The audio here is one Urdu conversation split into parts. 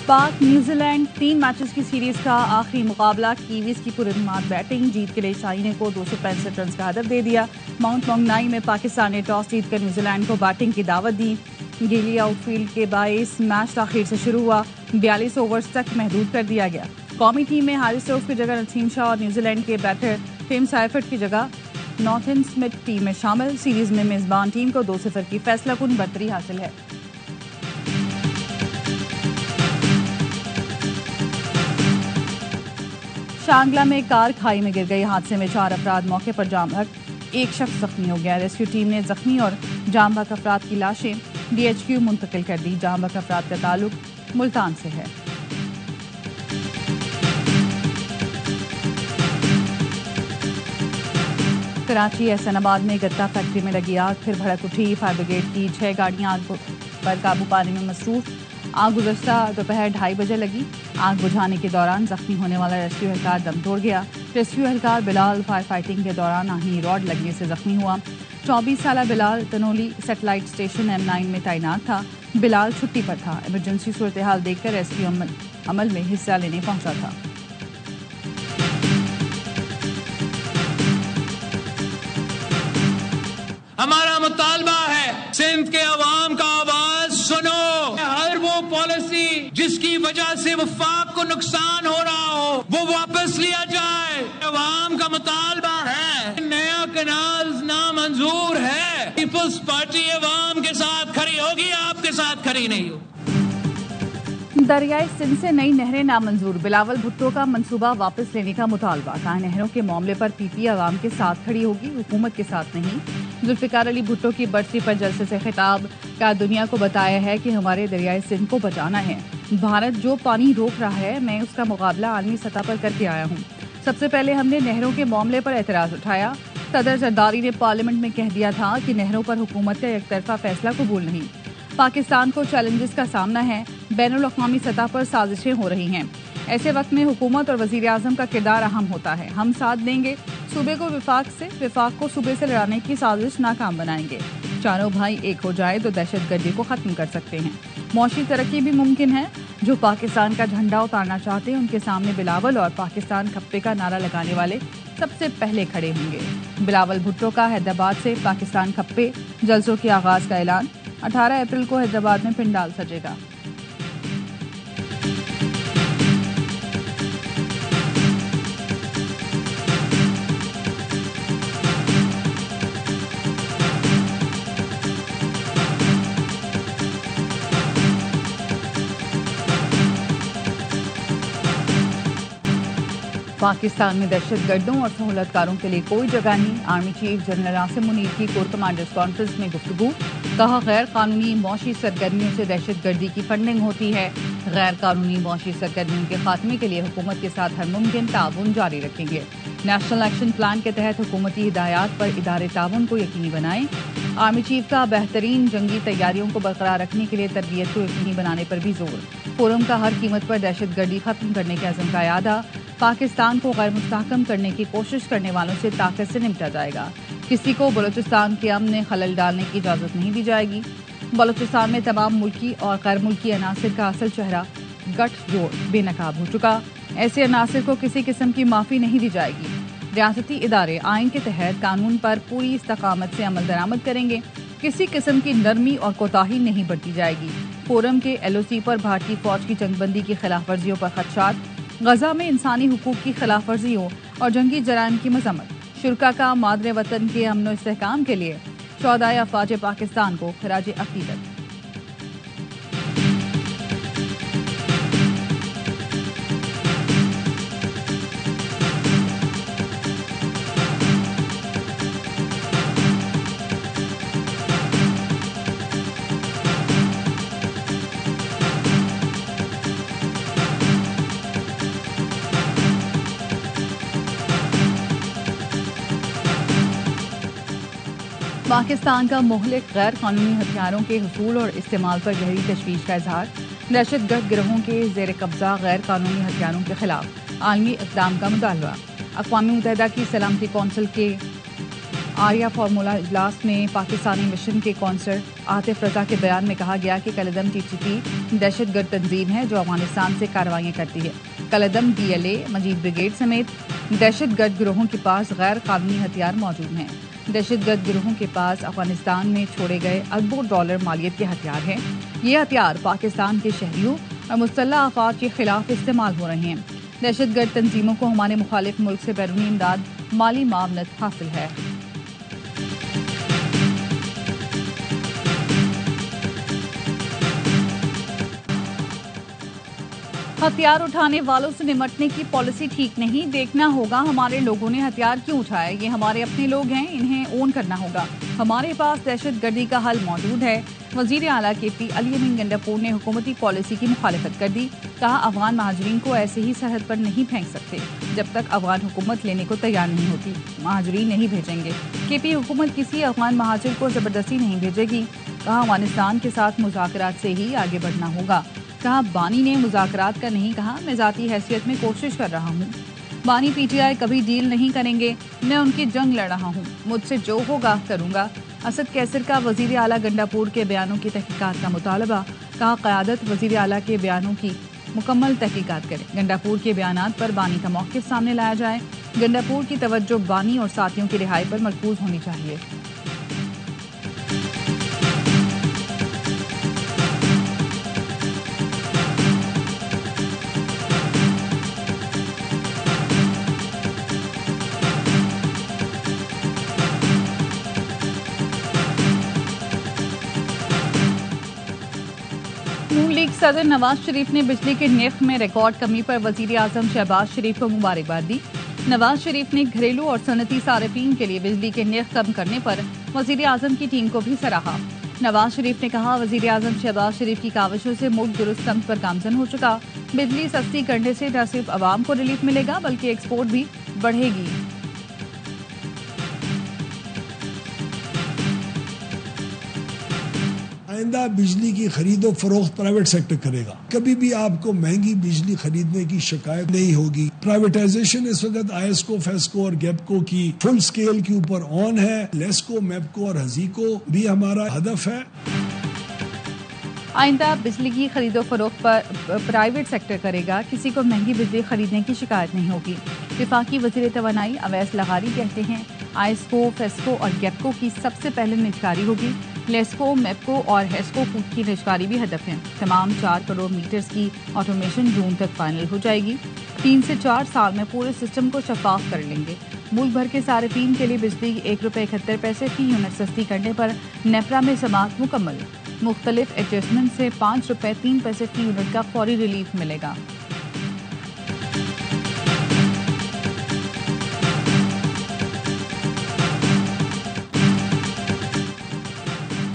پاک نیوزی لینڈ 3 میچز کی سیریز کا آخری مقابلہ کیویز کی پرانماد بیٹنگ جیت کے لیے شاہی نے کو 265 رنز کا ہدف دے دیا۔ ماؤنٹ مونگنائی میں پاکستان نے ٹاس جیت کر نیوزی لینڈ کو بیٹنگ کی دعوت دی۔ گیلی آؤٹ فیلڈ کے باعث میچ تاخیر سے شروع ہوا، 42 اوورز تک محدود کر دیا گیا۔ قومی ٹیم میں حارث رؤف کی جگہ نسیم شاہ اور نیوزی لینڈ کے بیٹر ٹم سائفرٹ کی جگہ ناتھن سمتھ ٹیم میں شامل۔ سیریز میں میزبان ٹیم کو 2-0 کی فیصلہ کن برتری حاصل ہے۔ شانگلہ میں کار کھائی میں گر گئی، حادثے میں 4 افراد موقع پر جام بحق، 1 شخص زخمی ہو گیا۔ ریسکیو ٹیم نے زخمی اور جام بحق افراد کی لاشیں DHQ منتقل کر دی۔ جام بحق افراد کا تعلق ملتان سے ہے۔ کراچی احسن آباد میں گتا فیکٹری میں لگی آگ، پھر بھڑک اٹھی۔ فائر بریگیڈ کی 6 گاڑیاں آگ پر قابو پانے میں مصروف۔ آگ گزشتہ دوپہر 2:30 بجے لگی۔ آگ بجھانے کے دوران زخمی ہونے والا ریسکیو اہلکار دم توڑ گیا۔ ریسکیو اہلکار بلال فائر فائٹنگ کے دوران آہنی راڈ لگنے سے زخمی ہوا۔ 24 سالہ بلال تنولی سیٹلائٹ اسٹیشن M9 میں تعینات تھا۔ بلال چھٹی پر تھا، ایمرجنسی صورتحال دیکھ کر ریسکیو عمل میں حصہ لینے پہنچا تھا۔ ہمارا مطالبہ ہے سندھ کے عوام کا آواز سنو۔ ہر وہ پالیسی جس کی وجہ سے وفاق کو نقصان ہو رہا ہو وہ واپس لیا جائے۔ عوام کا مطالبہ ہے، نیا کنال نامنظور ہے۔ پیپلز پارٹی عوام کے ساتھ کھڑی ہوگی، آپ کے ساتھ کھڑی نہیں ہوگی۔ دریائے سندھ سے نئی نہریں نامنظور، بلاول بھٹو کا منصوبہ واپس لینے کا مطالبہ۔ کہا نہروں کے معاملے پر PP عوام کے ساتھ کھڑی ہوگی، حکومت کے ساتھ نہیں۔ ذوالفقار علی بھٹو کی برسی پر جلسے سے خطاب، کا دنیا کو بتایا ہے کہ ہمارے دریائے سندھ کو بچانا ہے۔ بھارت جو پانی روک رہا ہے میں اس کا مقابلہ عالمی سطح پر کر کے آیا ہوں۔ سب سے پہلے ہم نے نہروں کے معاملے پر اعتراض اٹھایا۔ صدر زرداری نے پارلیمنٹ میں کہہ دیا تھا کہ نہروں پر حکومت کا یک طرفہ فیصلہ قبول نہیں۔ پاکستان کو چیلنجز کا سامنا ہے، بین الاقوامی سطح پر سازشیں ہو رہی ہیں۔ ایسے وقت میں حکومت اور وزیر اعظم کا کردار اہم ہوتا ہے۔ ہم ساتھ دیں گے، صوبے کو وفاق کو صوبے سے لڑانے کی سازش ناکام بنائیں گے۔ چاروں بھائی ایک ہو جائے تو دہشت گردی کو ختم کر سکتے ہیں، معاشی ترقی بھی ممکن ہے۔ جو پاکستان کا جھنڈا اتارنا چاہتے ہیں ان کے سامنے بلاول اور پاکستان کھپے کا نعرہ لگانے والے سب سے پہلے کھڑے ہوں گے۔ بلاول بھٹو کا حیدرآباد سے پاکستان کھپے جلسوں کے آغاز کا اعلان، 18 اپریل کو حیدرآباد میں پنڈال سجے گا۔ پاکستان میں دہشت گردوں اور سہولت کاروں کے لیے کوئی جگہ نہیں، army chief general Asim Munir کی کور کمانڈرز کانفرنس میں گفتگو۔ کہا غیر قانونی معاشی سرگرمیوں سے دہشت گردی کی فنڈنگ ہوتی ہے، غیر قانونی معاشی سرگرمیوں کے خاتمے کے لیے حکومت کے ساتھ ہر ممکن تعاون جاری رکھیں گے۔ نیشنل ایکشن پلان کے تحت حکومتی ہدایات پر ادارے تعاون کو یقینی بنائیں۔ آرمی چیف کا بہترین جنگی تیاریوں کو برقرار رکھنے کے لیے تربیت کو یقینی بنانے پر بھی زور۔ فورم کا ہر قیمت پر دہشت گردی ختم کرنے کے عزم کا اعادہ۔ پاکستان کو غیر مستحکم کرنے کی کوشش کرنے والوں سے طاقت سے نمٹا جائے گا۔ کسی کو بلوچستان کے امن میں خلل ڈالنے کی اجازت نہیں دی جائے گی۔ بلوچستان میں تمام ملکی اور غیر ملکی عناصر کا اصل چہرہ گٹھ جوڑ بے نقاب ہو چکا، ایسے عناصر کو کسی قسم کی معافی نہیں دی جائے گی۔ ریاستی ادارے آئین کے تحت قانون پر پوری استقامت سے عمل درآمد کریں گے، کسی قسم کی نرمی اور کوتاہی نہیں برتی جائے گی۔ فورم کے LOC پر بھارتی فوج کی جنگ بندی کی خلاف ورزیوں پر خدشات، غزہ میں انسانی حقوق کی خلاف ورزیوں اور جنگی جرائم کی مذمت۔ شرکا کا مادر وطن کے امن و استحکام کے لیے 14 افواج پاکستان کو خراج عقیدت۔ پاکستان کا مہلک غیر قانونی ہتھیاروں کے حصول اور استعمال پر گہری تشویش کا اظہار۔ دہشت گرد گروہوں کے زیر قبضہ غیر قانونی ہتھیاروں کے خلاف عالمی اقدام کا مطالبہ۔ اقوام متحدہ کی سلامتی کونسل کے آریہ فارمولا اجلاس میں پاکستانی مشن کے کونسلر عاطف رضا کے بیان میں کہا گیا کہ کالعدم ٹی ٹی پی دہشت گرد تنظیم ہے جو افغانستان سے کارروائیاں کرتی ہے. کالعدم D L A Majeed brigade سمیت دہشت گرد گروہوں کے پاس غیر قانونی ہتھیار موجود ہیں. دہشت گرد گروہوں کے پاس افغانستان میں چھوڑے گئے اربوں ڈالر مالیت کے ہتھیار ہیں. یہ ہتھیار پاکستان کے شہریوں اور مسلح افراد کے خلاف استعمال ہو رہے ہیں. دہشت گرد تنظیموں کو ہمارے مخالف ملک سے بیرونی امداد مالی معاونت حاصل ہے. ہتھیار اٹھانے والوں سے نمٹنے کی پالیسی ٹھیک نہیں. دیکھنا ہوگا ہمارے لوگوں نے ہتھیار کیوں اٹھائے. یہ ہمارے اپنے لوگ ہیں, انہیں اون کرنا ہوگا. ہمارے پاس دہشت گردی کا حل موجود ہے. وزیر اعلیٰ کے پی علی امین گنڈاپور نے حکومتی پالیسی کی مخالفت کر دی. کہا افغان مہاجرین کو ایسے ہی سرحد پر نہیں پھینک سکتے جب تک افغان حکومت لینے کو تیار نہیں ہوتی. مہاجرین نہیں بھیجیں گے. کے پی حکومت کسی افغان مہاجر کو زبردستی نہیں بھیجے گی. کہا افغانستان کے ساتھ مذاکرات سے ہی آگے بڑھنا ہوگا. کہا بانی نے مذاکرات کا نہیں کہا, میں ذاتی حیثیت میں کوشش کر رہا ہوں. بانی پی ٹی آئی کبھی ڈیل نہیں کریں گے. میں ان کی جنگ لڑ رہا ہوں. مجھ سے جو ہوگا کروں گا. اسد کیسر کا وزیر اعلیٰ گنڈاپور کے بیانوں کی تحقیقات کا مطالبہ. کہا قیادت وزیر اعلیٰ کے بیانوں کی مکمل تحقیقات کرے. گنڈاپور کے بیانات پر بانی کا موقف سامنے لایا جائے. گنڈاپور کی توجہ بانی اور ساتھیوں کی رہائی پر مرکوز ہونی چاہیے. نون لیگ صدر نواز شریف نے بجلی کے نرخ میں ریکارڈ کمی پر وزیر اعظم شہباز شریف کو مبارکباد دی. نواز شریف نے گھریلو اور صنعتی صارفین کے لیے بجلی کے نرخ کم کرنے پر وزیر اعظم کی ٹیم کو بھی سراہا. نواز شریف نے کہا وزیر اعظم شہباز شریف کی کاوشوں سے ملک درست سمت پر گامزن ہو چکا. بجلی سستی کرنے سے نہ صرف عوام کو ریلیف ملے گا بلکہ ایکسپورٹ بھی بڑھے گی. آئندہ بجلی کی خرید و فروخت پرائیویٹ سیکٹر کرے گا. کبھی بھی آپ کو مہنگی بجلی خریدنے کی شکایت نہیں ہوگی. پرائیویٹائزیشن اس وقت آئیسکو, فیسکو اور گیپکو کی فل سکیل کے اوپر آن ہے. لیسکو, میپکو اور ہزیکو بھی ہمارا ہدف ہے. آئندہ بجلی کی خرید و فروخت پر پرائیویٹ سیکٹر کرے گا. کسی کو مہنگی بجلی خریدنے کی شکایت نہیں ہوگی. وفاقی وزیر توانائی اویس لغاری کہتے ہیں آئیسکو, فیسکو اور گیپکو کی سب سے پہلے نجکاری ہوگی. لیسکو, میپکو اور ہیسکو کی نجکاری بھی ہدف ہے. تمام 4 کروڑ میٹرز کی آٹومیشن جون تک فائنل ہو جائے گی. 3 سے 4 سال میں پورے سسٹم کو شفاف کر لیں گے. ملک بھر کے صارفین کے لیے بجلی ₹1.71 فی یونٹ سستی کرنے پر نیپرا میں سماعت مکمل. مختلف ایڈجسٹمنٹ سے ₹5.03 فی یونٹ کا فوری ریلیف ملے گا.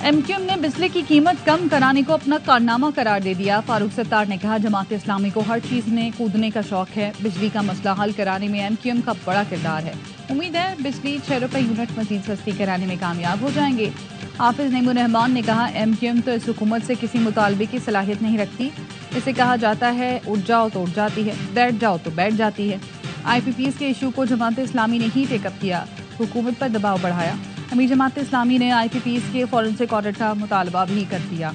ایم کیو ایم نے بجلی کی قیمت کم کرانے کو اپنا کارنامہ قرار دے دیا. فاروق ستار نے کہا جماعت اسلامی کو ہر چیز میں کودنے کا شوق ہے. بجلی کا مسئلہ حل کرانے میں ایم کیو ایم کا بڑا کردار ہے. امید ہے بجلی ₹6 یونٹ مزید سستی کرانے میں کامیاب ہو جائیں گے. حافظ نعیم الرحمان نے کہا ایم کیو ایم تو اس حکومت سے کسی مطالبے کی صلاحیت نہیں رکھتی. اسے کہا جاتا ہے اٹھ جاؤ تو اٹھ جاتی ہے, بیٹھ جاؤ تو بیٹھ جاتی ہے. آئی پی پی ایس کے ایشو کو جماعت اسلامی نے ہی ٹیک اپ کیا, حکومت پر دباؤ بڑھایا. امیر جماعت اسلامی نے آئی پی پی ایس کے فورنسک آڈٹ کا مطالبہ بھی کر دیا.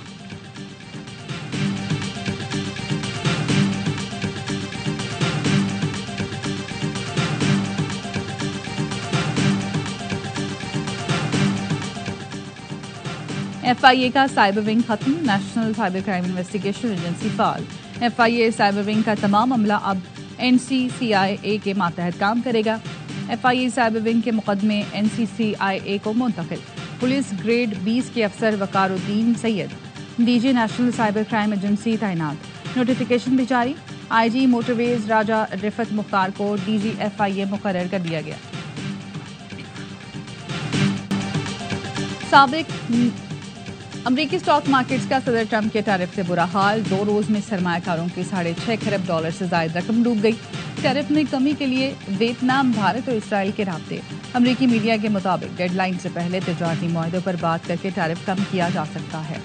ایف آئی اے کا سائبر ونگ ختم. National cyber crime investigation agency فعال. F I A cyber wing کا تمام عملہ اب این سی سی آئی اے کے ماتحت کام کرے گا. F I A cyber wing کے مقدمے این سی سی آئی اے کو منتقل. پولیس گریڈ 20 کے افسر Waqar uddin Syed D G national cyber crime agency تعینات. نوٹیفیکیشن بھی جاری. آئی جی موٹر ویز راجہ رفت مختار کو ڈی جی ایف آئی اے مقرر کر دیا گیا. سابق امریکی اسٹاک مارکیٹس کا صدر ٹرمپ کے ٹیرف سے برا حال. 2 روز میں سرمایہ کاروں کی $6.5 کھرب سے زائد رقم ڈوب گئی. ٹیرف میں کمی کے لیے ویتنام, بھارت اور اسرائیل کے رابطے. امریکی میڈیا کے مطابق ڈیڈ لائن سے پہلے تجارتی معاہدوں پر بات کر کے ٹیرف کم کیا جا سکتا ہے.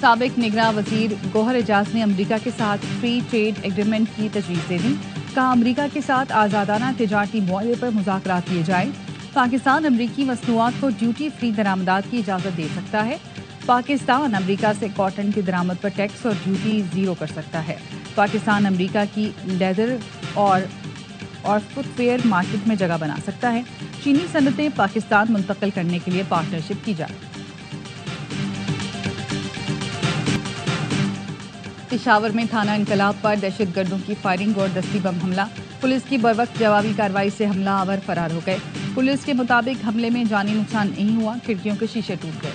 سابق نگراں وزیر گوہر اعجاز نے امریکہ کے ساتھ فری ٹریڈ ایگریمنٹ کی تجویز دے دی. کہا امریکہ کے ساتھ آزادانہ تجارتی معاہدے پر مذاکرات کیے جائیں. پاکستان امریکی مصنوعات کو ڈیوٹی فری درآمدات کی اجازت دے سکتا ہے. پاکستان امریکہ سے کاٹن کی درآمد پر ٹیکس اور ڈیوٹی زیرو کر سکتا ہے. پاکستان امریکہ کی لیدر اور فٹ ویئر مارکیٹ میں جگہ بنا سکتا ہے. چینی صنعتیں پاکستان منتقل کرنے کے لیے پارٹنرشپ کی جائے. پشاور میں تھانہ انقلاب پر دہشت گردوں کی فائرنگ اور دستی بم حملہ. پولیس کی بروقت جوابی کارروائی سے حملہ آور فرار ہو گئے. پولیس کے مطابق حملے میں جانی نقصان نہیں ہوا، کھڑکیوں کے شیشے ٹوٹ گئے.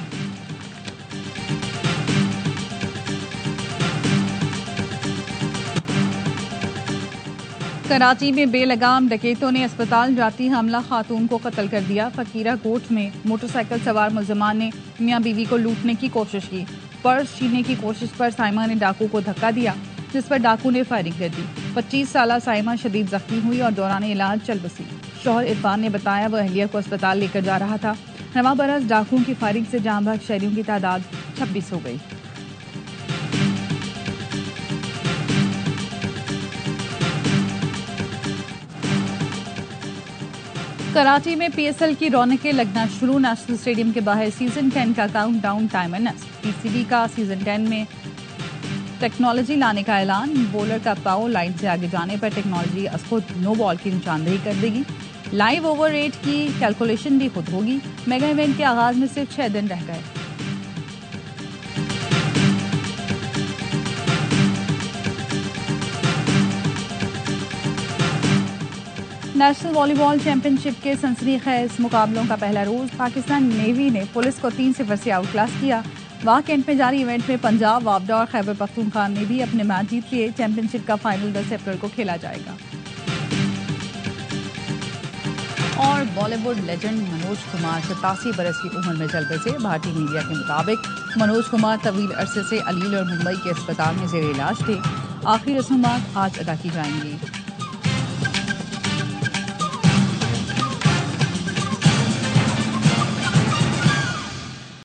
کراچی میں بے لگام ڈکیتوں نے اسپتال جاتی حاملہ خاتون کو قتل کر دیا. فقیرہ کوٹ میں موٹر سائیکل سوار ملزمان نے میاں بیوی کو لوٹنے کی کوشش کی. پرس چھیننے کی کوشش پر سائمہ نے ڈاکو کو دھکا دیا، جس پر ڈاکو نے فائرنگ کر دی. 25 سالہ سائمہ شدید زخمی ہوئی اور دوران علاج چل بسی. شوہر عرفان نے بتایا وہ اہلیہ کو اسپتال لے کر جا رہا تھا. رواں برس ڈاکوؤں کی فائرنگ سے جاں بحق شہریوں کی تعداد 26 ہو گئی. کراچی میں پی ایس ایل کی رونقیں لگنا شروع. نیشنل اسٹیڈیم کے باہر سیزن 10 کا کاؤنٹ ڈاؤن ٹائمر نصب. پی سی بی کا سیزن 10 میں ٹیکنالوجی لانے کا اعلان. بولر کا پاؤ لائن سے آگے جانے پر ٹیکنالوجی از خود نو بال کی نشاندہی کر دے گی. لائیو اوور ریٹ کی کیلکولیشن بھی خود ہوگی. میگا ایونٹ کے آغاز میں صرف 6 دن رہ گئے. نیشنل والی بال چیمپئن شپ کے سنسنی خیز مقابلوں کا پہلا روز. پاکستان نیوی نے پولیس کو 3-0 سے آؤٹ کلاس کیا. واہ کینٹ میں جاری ایونٹ میں پنجاب، وابڈا اور خیبر پختونخوا نے بھی اپنے میچ جیت لیے. چیمپئن شپ کا فائنل 10 اپریل کو کھیلا جائے گا. اور بالی ووڈ لیجنڈ منوج کمار 87 برس کی عمر میں چل بسے. بھارتی میڈیا کے مطابق منوج کمار طویل عرصے سے علیل اور ممبئی کے اسپتال میں زیر علاج تھے. آخری رسومات آج ادا کی جائیں گی.